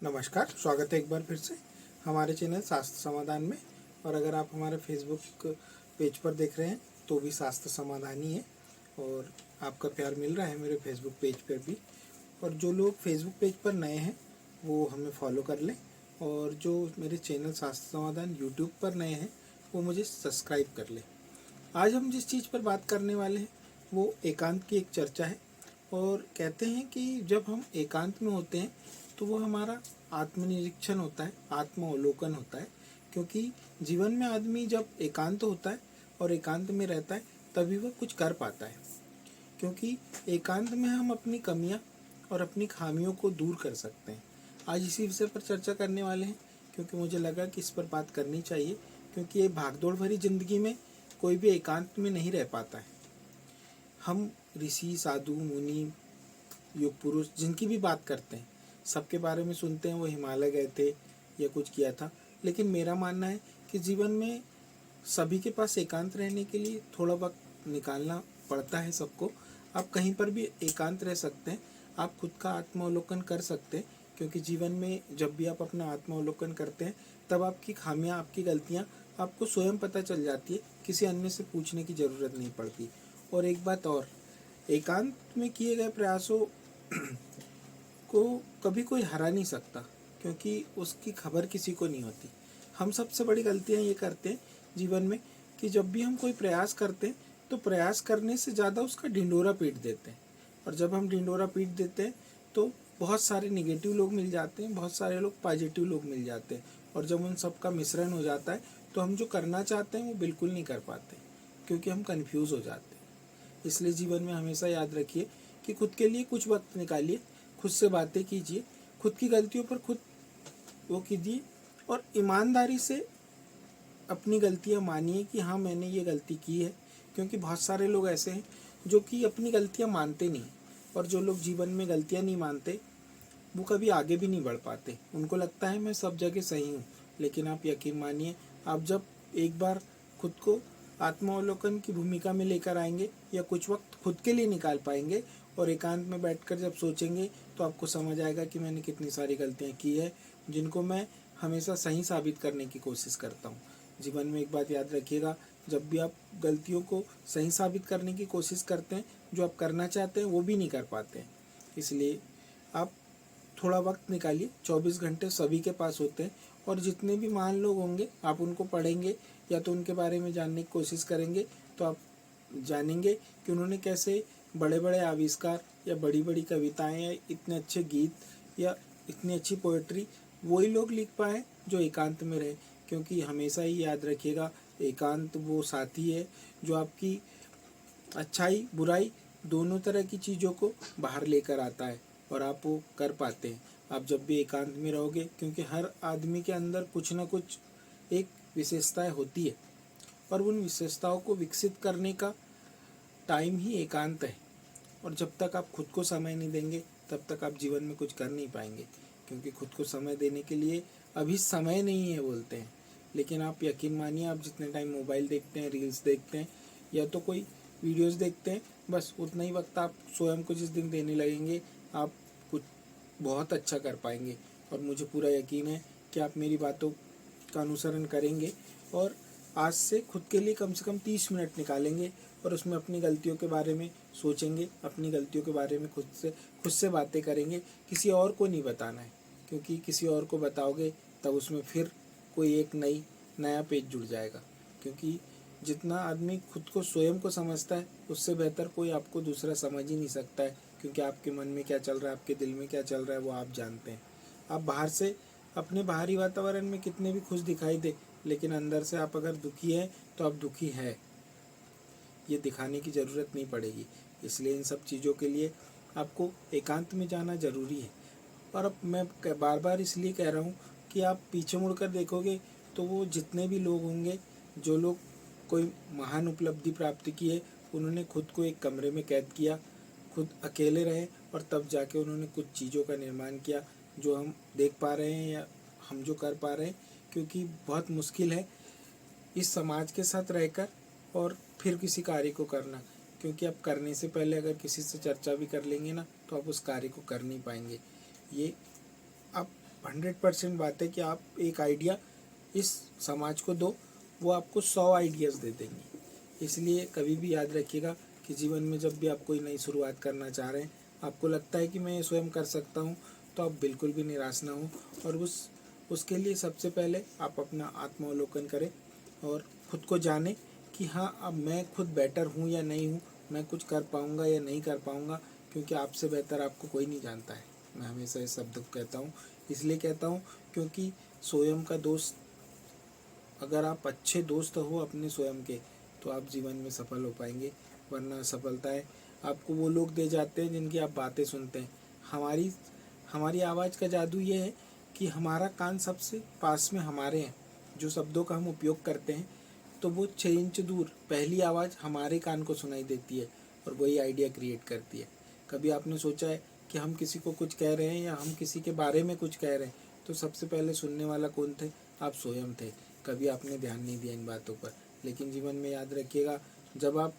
नमस्कार, स्वागत है एक बार फिर से हमारे चैनल शास्त्र समाधान में। और अगर आप हमारे फेसबुक पेज पर देख रहे हैं तो भी शास्त्र समाधान ही है और आपका प्यार मिल रहा है मेरे फेसबुक पेज पर भी। और जो लोग फेसबुक पेज पर नए हैं वो हमें फॉलो कर लें, और जो मेरे चैनल शास्त्र समाधान यूट्यूब पर नए हैं वो मुझे सब्सक्राइब कर लें। आज हम जिस चीज़ पर बात करने वाले हैं वो एकांत की एक चर्चा है। और कहते हैं कि जब हम एकांत में होते हैं तो वो हमारा आत्मनिरीक्षण होता है, आत्मावलोकन होता है। क्योंकि जीवन में आदमी जब एकांत होता है और एकांत में रहता है तभी वह कुछ कर पाता है। क्योंकि एकांत में हम अपनी कमियां और अपनी खामियों को दूर कर सकते हैं। आज इसी विषय पर चर्चा करने वाले हैं क्योंकि मुझे लगा कि इस पर बात करनी चाहिए। क्योंकि ये भागदौड़ भरी जिंदगी में कोई भी एकांत में नहीं रह पाता है। हम ऋषि, साधु, मुनि, युग पुरुष जिनकी भी बात करते हैं सबके बारे में सुनते हैं वो हिमालय गए थे या कुछ किया था। लेकिन मेरा मानना है कि जीवन में सभी के पास एकांत रहने के लिए थोड़ा वक्त निकालना पड़ता है सबको। आप कहीं पर भी एकांत रह सकते हैं, आप खुद का आत्मावलोकन कर सकते हैं। क्योंकि जीवन में जब भी आप अपना आत्मावलोकन करते हैं तब आपकी खामियां, आपकी गलतियां आपको स्वयं पता चल जाती है, किसी अन्य से पूछने की ज़रूरत नहीं पड़ती। और एक बात और, एकांत में किए गए प्रयासों को कभी कोई हरा नहीं सकता क्योंकि उसकी खबर किसी को नहीं होती। हम सबसे बड़ी गलतियां ये करते हैं जीवन में कि जब भी हम कोई प्रयास करते हैं तो प्रयास करने से ज़्यादा उसका ढिंढोरा पीट देते हैं। और जब हम ढिंढोरा पीट देते हैं तो बहुत सारे निगेटिव लोग मिल जाते हैं, बहुत सारे लोग पॉजिटिव लोग मिल जाते हैं। और जब उन सब का मिश्रण हो जाता है तो हम जो करना चाहते हैं वो बिल्कुल नहीं कर पाते क्योंकि हम कन्फ्यूज़ हो जाते हैं। इसलिए जीवन में हमेशा याद रखिए कि खुद के लिए कुछ वक्त निकालिए, खुद से बातें कीजिए, खुद की गलतियों पर खुद वो कीजिए और ईमानदारी से अपनी गलतियां मानिए कि हाँ मैंने ये गलती की है। क्योंकि बहुत सारे लोग ऐसे हैं जो कि अपनी गलतियां मानते नहीं, और जो लोग जीवन में गलतियां नहीं मानते वो कभी आगे भी नहीं बढ़ पाते। उनको लगता है मैं सब जगह सही हूँ। लेकिन आप यकीन मानिए, आप जब एक बार खुद को आत्मावलोकन की भूमिका में लेकर आएंगे या कुछ वक्त खुद के लिए निकाल पाएंगे और एकांत में बैठकर जब सोचेंगे तो आपको समझ आएगा कि मैंने कितनी सारी गलतियाँ की है जिनको मैं हमेशा सही साबित करने की कोशिश करता हूँ। जीवन में एक बात याद रखिएगा, जब भी आप गलतियों को सही साबित करने की कोशिश करते हैं, जो आप करना चाहते हैं वो भी नहीं कर पाते हैं। इसलिए आप थोड़ा वक्त निकालिए। 24 घंटे सभी के पास होते हैं और जितने भी महान लोग होंगे आप उनको पढ़ेंगे या तो उनके बारे में जानने की कोशिश करेंगे तो आप जानेंगे कि उन्होंने कैसे बड़े बड़े आविष्कार या बड़ी बड़ी कविताएं या इतने अच्छे गीत या इतनी अच्छी पोएट्री वही लोग लिख पाए जो एकांत में रहे। क्योंकि हमेशा ही याद रखिएगा, एकांत वो साथी है जो आपकी अच्छाई बुराई दोनों तरह की चीज़ों को बाहर लेकर आता है और आप वो कर पाते हैं आप जब भी एकांत में रहोगे। क्योंकि हर आदमी के अंदर कुछ ना कुछ एक विशेषताएं होती है और उन विशेषताओं को विकसित करने का टाइम ही एकांत है। और जब तक आप खुद को समय नहीं देंगे तब तक आप जीवन में कुछ कर नहीं पाएंगे। क्योंकि खुद को समय देने के लिए अभी समय नहीं है बोलते हैं। लेकिन आप यकीन मानिए, आप जितने टाइम मोबाइल देखते हैं, रील्स देखते हैं या तो कोई वीडियोस देखते हैं, बस उतना ही वक्त आप स्वयं को जिस दिन देने लगेंगे आप कुछ बहुत अच्छा कर पाएंगे। और मुझे पूरा यकीन है कि आप मेरी बातों का अनुसरण करेंगे और आज से खुद के लिए कम से कम 30 मिनट निकालेंगे और उसमें अपनी गलतियों के बारे में सोचेंगे, अपनी गलतियों के बारे में खुद से बातें करेंगे। किसी और को नहीं बताना है, क्योंकि किसी और को बताओगे तब उसमें फिर कोई एक नया पेज जुड़ जाएगा। क्योंकि जितना आदमी खुद को स्वयं को समझता है उससे बेहतर कोई आपको दूसरा समझ ही नहीं सकता है। क्योंकि आपके मन में क्या चल रहा है, आपके दिल में क्या चल रहा है वो आप जानते हैं। आप बाहर से अपने बाहरी वातावरण में कितने भी खुश दिखाई दे, लेकिन अंदर से आप अगर दुखी हैं तो आप दुखी है, ये दिखाने की ज़रूरत नहीं पड़ेगी। इसलिए इन सब चीज़ों के लिए आपको एकांत में जाना ज़रूरी है। और अब मैं बार बार इसलिए कह रहा हूँ कि आप पीछे मुड़कर देखोगे तो वो जितने भी लोग होंगे, जो लोग कोई महान उपलब्धि प्राप्त की है, उन्होंने खुद को एक कमरे में कैद किया, खुद अकेले रहे और तब जाके उन्होंने कुछ चीज़ों का निर्माण किया जो हम देख पा रहे हैं या हम जो कर पा रहे हैं। क्योंकि बहुत मुश्किल है इस समाज के साथ रहकर और फिर किसी कार्य को करना। क्योंकि आप करने से पहले अगर किसी से चर्चा भी कर लेंगे ना तो आप उस कार्य को कर नहीं पाएंगे। ये आप 100% बात है कि आप एक आइडिया इस समाज को दो, वो आपको 100 आइडियाज़ दे देंगे। इसलिए कभी भी याद रखिएगा कि जीवन में जब भी आप कोई नई शुरुआत करना चाह रहे हैं, आपको लगता है कि मैं ये स्वयं कर सकता हूँ, तो आप बिल्कुल भी निराश ना हो। और उसके लिए सबसे पहले आप अपना आत्मावलोकन करें और ख़ुद को जानें कि हाँ, अब मैं खुद बेटर हूँ या नहीं हूँ, मैं कुछ कर पाऊँगा या नहीं कर पाऊँगा, क्योंकि आपसे बेहतर आपको कोई नहीं जानता है। मैं हमेशा इस शब्द को कहता हूँ, इसलिए कहता हूँ क्योंकि स्वयं का दोस्त, अगर आप अच्छे दोस्त हो अपने स्वयं के, तो आप जीवन में सफल हो पाएंगे। वरना सफलताएं आपको वो लोग दे जाते हैं जिनकी आप बातें सुनते हैं। हमारी आवाज़ का जादू ये है कि हमारा कान सबसे पास में हमारे हैं। जो शब्दों का हम उपयोग करते हैं, तो वो 6 इंच दूर पहली आवाज़ हमारे कान को सुनाई देती है और वही आइडिया क्रिएट करती है। कभी आपने सोचा है कि हम किसी को कुछ कह रहे हैं या हम किसी के बारे में कुछ कह रहे हैं, तो सबसे पहले सुनने वाला कौन थे? आप स्वयं थे। कभी आपने ध्यान नहीं दिया इन बातों पर। लेकिन जीवन में याद रखिएगा, जब आप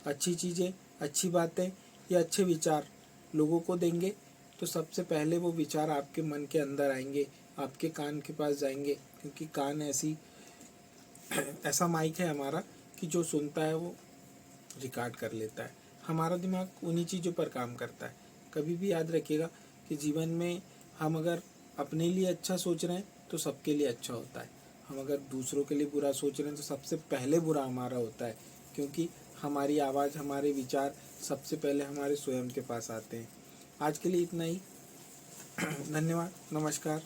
अच्छी चीज़ें, अच्छी बातें या अच्छे विचार लोगों को देंगे, तो सबसे पहले वो विचार आपके मन के अंदर आएंगे, आपके कान के पास जाएंगे। क्योंकि कान ऐसा माइक है हमारा कि जो सुनता है वो रिकॉर्ड कर लेता है। हमारा दिमाग उन्हीं चीज़ों पर काम करता है। कभी भी याद रखिएगा कि जीवन में हम अगर अपने लिए अच्छा सोच रहे हैं तो सबके लिए अच्छा होता है। हम अगर दूसरों के लिए बुरा सोच रहे हैं तो सबसे पहले बुरा हमारा होता है, क्योंकि हमारी आवाज़, हमारे विचार सबसे पहले हमारे स्वयं के पास आते हैं। आज के लिए इतना ही। धन्यवाद, नमस्कार।